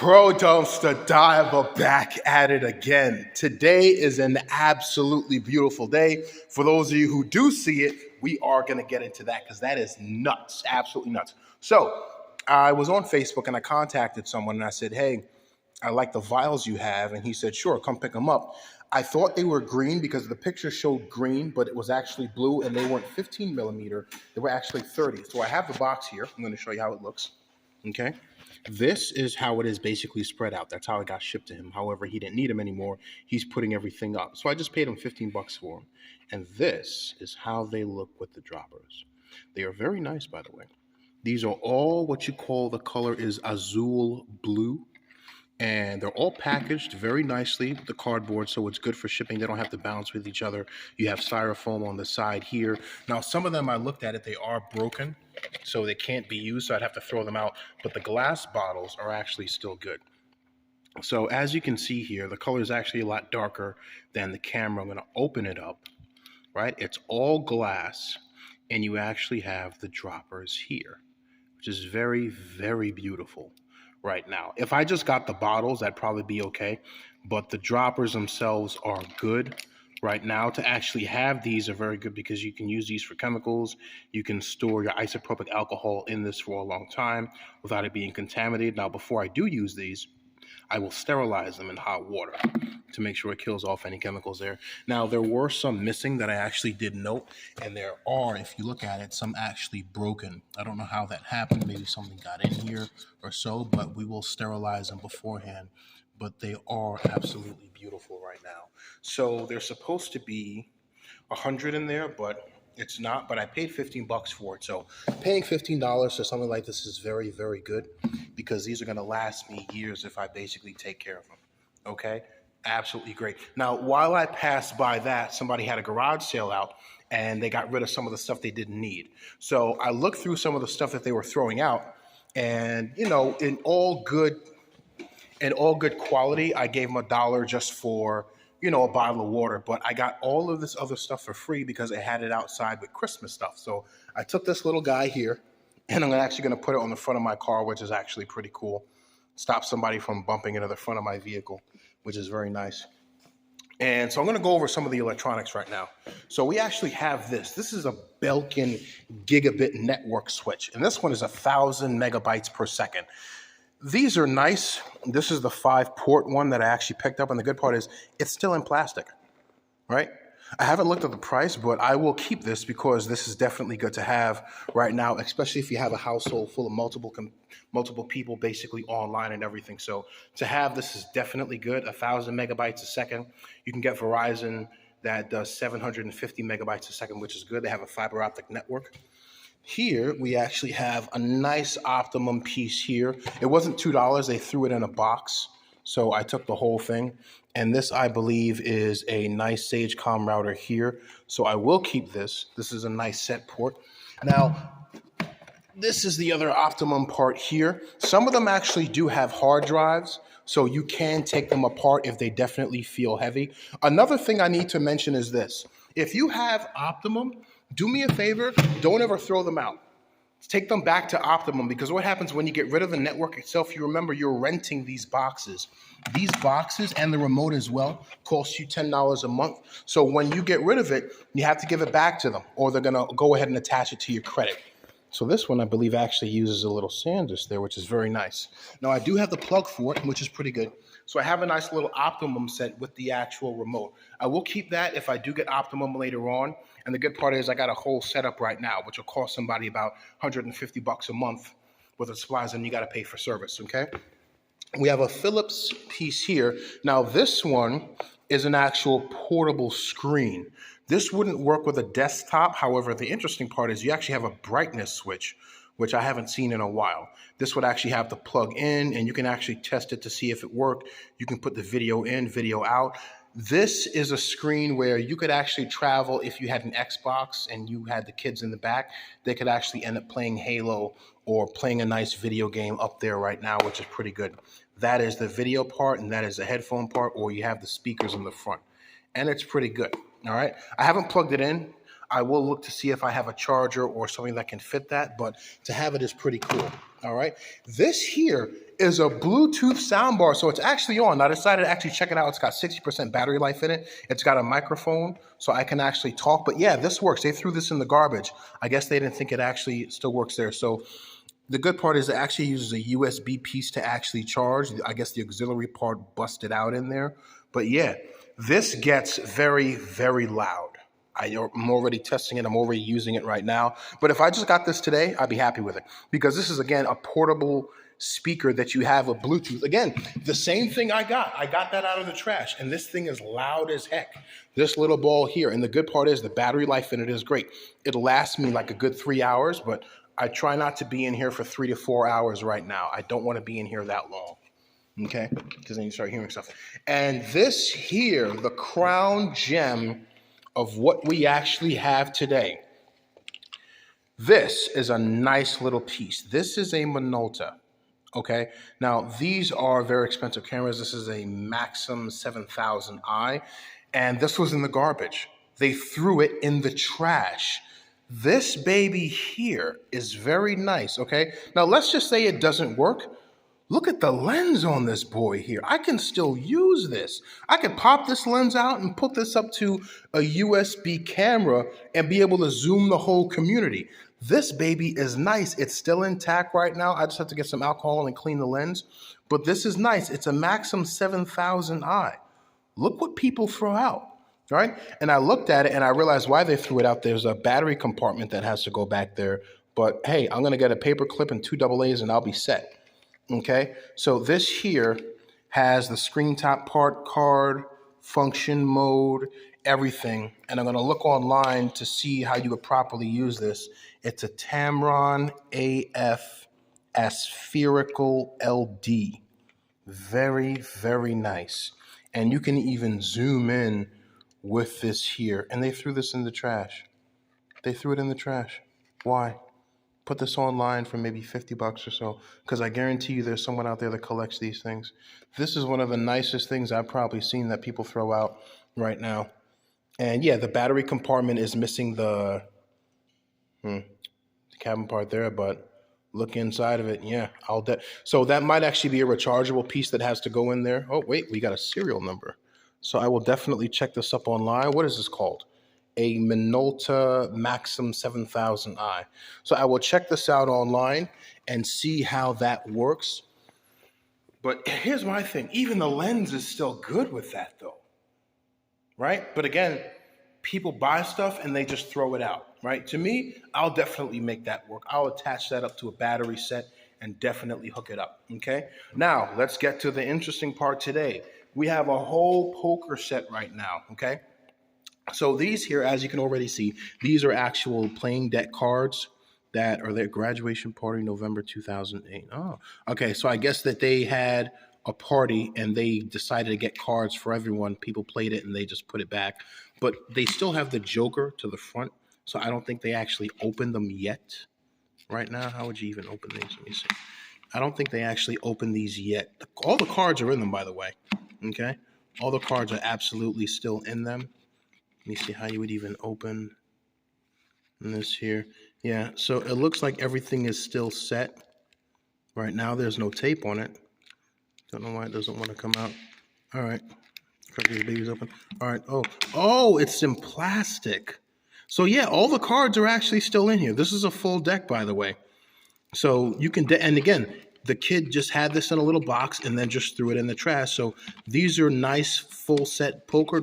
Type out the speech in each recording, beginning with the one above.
Pro Dumpster Diver back at it again. Today is an absolutely beautiful day. For those of you who do see it, we are going to get into that because that is nuts, absolutely nuts. So I was on Facebook and I contacted someone and I said, hey, I like the vials you have. And he said, sure, come pick them up. I thought they were green because the picture showed green, but it was actually blue and they weren't 15 millimeter. They were actually 30. So I have the box here. I'm going to show you how it looks. Okay. This is how it is basically spread out. That's how it got shipped to him. However, he didn't need them anymore. He's putting everything up. So I just paid him 15 bucks for them. And this is how they look with the droppers. They are very nice, by the way. These are all what you call, the color is azul blue. And they're all packaged very nicely with the cardboard, so it's good for shipping. They don't have to bounce with each other. You have styrofoam on the side here. Now, some of them, I looked at it, they are broken, so they can't be used, so I'd have to throw them out. But the glass bottles are actually still good. So as you can see here, the color is actually a lot darker than the camera. I'm going to open it up, right? It's all glass, and you actually have the droppers here, which is very, very beautiful right now. If I just got the bottles, that'd probably be okay, but the droppers themselves are good right now. To actually have these are very good because you can use these for chemicals. You can store your isopropyl alcohol in this for a long time without it being contaminated. Now, before I do use these, I will sterilize them in hot water to make sure it kills off any chemicals there. Now, there were some missing that I actually did note, and there are, if you look at it, some actually broken. I don't know how that happened. Maybe something got in here or so, but we will sterilize them beforehand. But they are absolutely beautiful right now. So there's supposed to be 100 in there, but it's not. But I paid 15 bucks for it. So paying $15 for something like this is very, very good because these are going to last me years if I basically take care of them. Okay? Absolutely great. Now, while I passed by that, somebody had a garage sale out and they got rid of some of the stuff they didn't need. So I looked through some of the stuff that they were throwing out, and you know, in all good quality, I gave them $1 just for, you know, a bottle of water. But I got all of this other stuff for free because I had it outside with Christmas stuff. So I took this little guy here and I'm actually going to put it on the front of my car, which is actually pretty cool. Stop somebody from bumping into the front of my vehicle, which is very nice. And so I'm going to go over some of the electronics right now. So we actually have this. This is a Belkin gigabit network switch. And this one is 1,000 megabytes per second. These are nice. This is the 5-port one that I actually picked up. And the good part is it's still in plastic, right? I haven't looked at the price, but I will keep this because this is definitely good to have right now, especially if you have a household full of multiple people basically online and everything. So to have this is definitely good. 1,000 megabytes a second. You can get Verizon that does 750 megabytes a second, which is good. They have a fiber optic network. Here, we actually have a nice Optimum piece here. It wasn't $2. They threw it in a box. So I took the whole thing. And this, I believe, is a nice Sagecom router here. So I will keep this. This is a nice set port. Now, this is the other Optimum part here. Some of them actually do have hard drives, so you can take them apart if they definitely feel heavy. Another thing I need to mention is this. If you have Optimum, do me a favor, don't ever throw them out. Take them back to Optimum, because what happens when you get rid of the network itself, you remember you're renting these boxes. These boxes and the remote as well cost you $10 a month. So when you get rid of it, you have to give it back to them, or they're going to go ahead and attach it to your credit. So this one, I believe, actually uses a little SanDisk there, which is very nice. Now, I do have the plug for it, which is pretty good. So I have a nice little Optimum set with the actual remote. I will keep that if I do get Optimum later on. And the good part is I got a whole setup right now, which will cost somebody about 150 bucks a month with the supplies, and you got to pay for service, okay? We have a Philips piece here. Now, this one is an actual portable screen. This wouldn't work with a desktop. However, the interesting part is you actually have a brightness switch, which I haven't seen in a while. This would actually have to plug in, and you can actually test it to see if it worked. You can put the video in, video out. This is a screen where you could actually travel. If you had an Xbox and you had the kids in the back, they could actually end up playing Halo or playing a nice video game up there right now, which is pretty good. That is the video part, and that is the headphone part, or you have the speakers in the front. And it's pretty good, all right? I haven't plugged it in. I will look to see if I have a charger or something that can fit that, but to have it is pretty cool, all right? This here is a Bluetooth soundbar. So it's actually on. I decided to actually check it out. It's got 60% battery life in it. It's got a microphone, so I can actually talk. But yeah, this works. They threw this in the garbage. I guess they didn't think it actually still works there. So the good part is it actually uses a USB piece to actually charge. I guess the auxiliary part busted out in there. But yeah, this gets very, very loud. I'm already testing it. I'm already using it right now. But if I just got this today, I'd be happy with it. Because this is, again, a portable speaker that you have with Bluetooth. Again, the same thing I got. I got that out of the trash. And this thing is loud as heck. This little ball here. And the good part is the battery life in it is great. It'll last me like a good 3 hours. But I try not to be in here for 3 to 4 hours right now. I don't want to be in here that long. Okay? Because then you start hearing stuff. And this here, the crown gem of what we actually have today. This is a nice little piece. This is a Minolta, okay? Now, these are very expensive cameras. This is a Maxim 7000i, and this was in the garbage. They threw it in the trash. This baby here is very nice, okay? Now, let's just say it doesn't work. Look at the lens on this boy here. I can still use this. I can pop this lens out and put this up to a USB camera and be able to zoom the whole community. This baby is nice. It's still intact right now. I just have to get some alcohol and clean the lens. But this is nice. It's a Maxim 7000i. Look what people throw out, right? And I looked at it and I realized why they threw it out. There's a battery compartment that has to go back there. But hey, I'm going to get a paper clip and 2 AA's and I'll be set. Okay, so this here has the screen top part, card, function mode, everything. And I'm going to look online to see how you would properly use this. It's a Tamron AF Aspherical LD. Very, very nice. And you can even zoom in with this here. And they threw this in the trash. They threw it in the trash. Why? Put this online for maybe $50 or so, because I guarantee you there's someone out there that collects these things. This is one of the nicest things I've probably seen that people throw out right now. And yeah, the battery compartment is missing the cabin part there, but look inside of it. Yeah, so that might actually be a rechargeable piece that has to go in there. Oh, wait, we got a serial number. So I will definitely check this up online. What is this called? A Minolta Maxim 7000i. So I will check this out online and see how that works. But here's my thing. Even the lens is still good with that though, right? But again, people buy stuff and they just throw it out, right? To me, I'll definitely make that work. I'll attach that up to a battery set and definitely hook it up, okay? Now, let's get to the interesting part today. We have a whole poker set right now, okay? So these here, as you can already see, these are actual playing deck cards that are their graduation party, November 2008. Oh, okay. So I guess that they had a party and they decided to get cards for everyone. People played it and they just put it back. But they still have the Joker to the front. So I don't think they actually opened them yet. Right now, how would you even open these? Let me see. I don't think they actually opened these yet. All the cards are in them, by the way. Okay? All the cards are absolutely still in them. Let me see how you would even open this here. Yeah, so it looks like everything is still set. Right now, there's no tape on it. Don't know why it doesn't want to come out. All right. Crack these babies open. All right. Oh, it's in plastic. So, yeah, all the cards are actually still in here. This is a full deck, by the way. So you can, and again, the kid just had this in a little box and then just threw it in the trash. So these are nice full set poker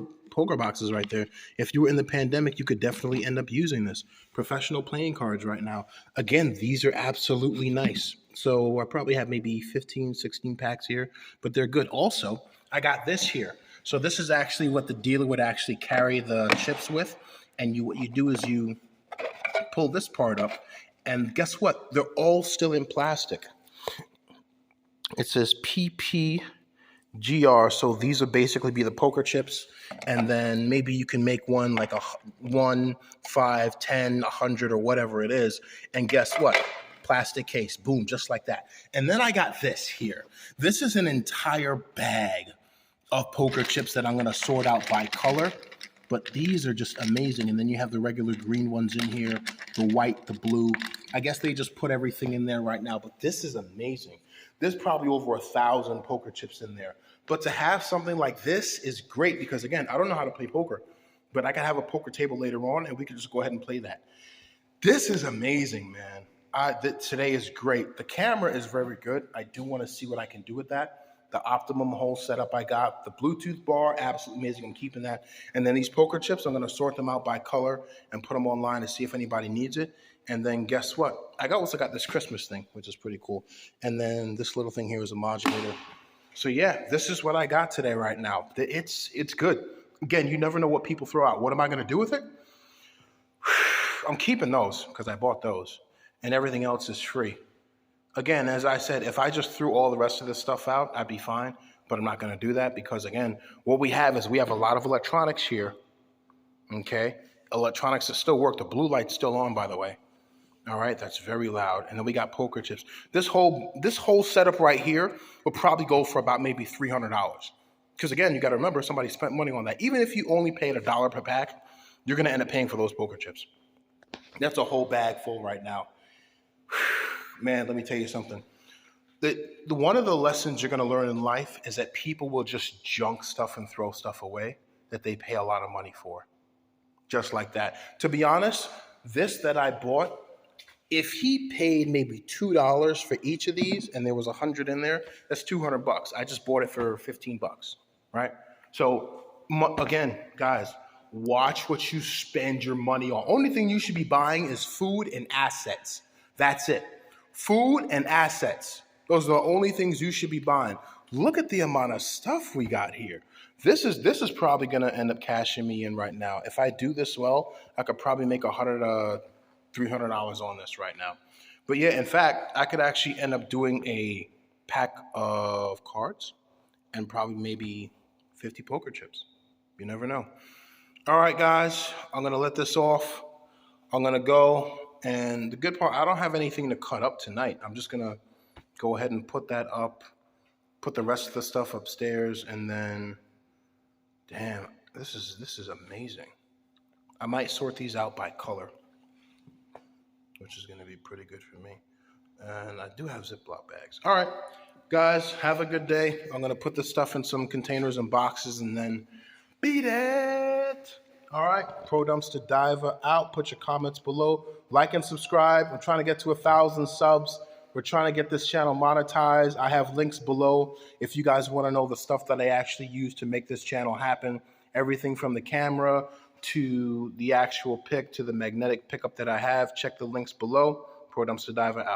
boxes right there. If you were in the pandemic, you could definitely end up using this. Professional playing cards right now. Again, these are absolutely nice. So I probably have maybe 15, 16 packs here, but they're good. Also, I got this here. So this is actually what the dealer would actually carry the chips with. And what you do is you pull this part up, and guess what? They're all still in plastic. It says PPGR, so these would basically be the poker chips, and then maybe you can make one like a 1, 5, 10, 100, or whatever it is, and guess what? Plastic case, boom, just like that. And then I got this here. This is an entire bag of poker chips that I'm going to sort out by color. But these are just amazing. And then you have the regular green ones in here, the white, the blue. I guess they just put everything in there right now. But this is amazing. There's probably over 1,000 poker chips in there. But to have something like this is great because, again, I don't know how to play poker, but I can have a poker table later on and we can just go ahead and play that. This is amazing, man. Today is great. The camera is very good. I do want to see what I can do with that. The optimum hole setup I got. The Bluetooth bar, absolutely amazing. I'm keeping that. And then these poker chips, I'm going to sort them out by color and put them online to see if anybody needs it. And then guess what? I also got this Christmas thing, which is pretty cool. And then this little thing here is a modulator. So yeah, this is what I got today right now. It's good. Again, you never know what people throw out. What am I going to do with it? I'm keeping those because I bought those. And everything else is free. Again, as I said, if I just threw all the rest of this stuff out, I'd be fine. But I'm not going to do that because, again, what we have is we have a lot of electronics here. Okay? Electronics that still work. The blue light's still on, by the way. All right? That's very loud. And then we got poker chips. This whole setup right here will probably go for about maybe $300. Because, again, you got to remember, somebody spent money on that. Even if you only paid $1 per pack, you're going to end up paying for those poker chips. That's a whole bag full right now. Man, let me tell you something. One of the lessons you're going to learn in life is that people will just junk stuff and throw stuff away that they pay a lot of money for. Just like that. To be honest, this that I bought, if he paid maybe $2 for each of these and there was 100 in there, that's $200. I just bought it for $15, right? So again, guys, watch what you spend your money on. Only thing you should be buying is food and assets. That's it. Food and assets. Those are the only things you should be buying. Look at the amount of stuff we got here. This is probably going to end up cashing me in right now. If I do this well, I could probably make $300 on this right now. But yeah, in fact, I could actually end up doing a pack of cards and probably maybe 50 poker chips. You never know. All right, guys, I'm going to let this off. I'm going to go. And the good part, I don't have anything to cut up tonight. I'm just going to go ahead and put that up, put the rest of the stuff upstairs, and then, damn, this is amazing. I might sort these out by color, which is going to be pretty good for me. And I do have Ziploc bags. All right, guys, have a good day. I'm going to put this stuff in some containers and boxes and then beat it. All right, Pro Dumpster Diver out. Put your comments below. Like and subscribe. I'm trying to get to 1,000 subs. We're trying to get this channel monetized. I have links below if you guys want to know the stuff that I actually use to make this channel happen. Everything from the camera to the actual pick to the magnetic pickup that I have. Check the links below. Pro Dumpster Diver out.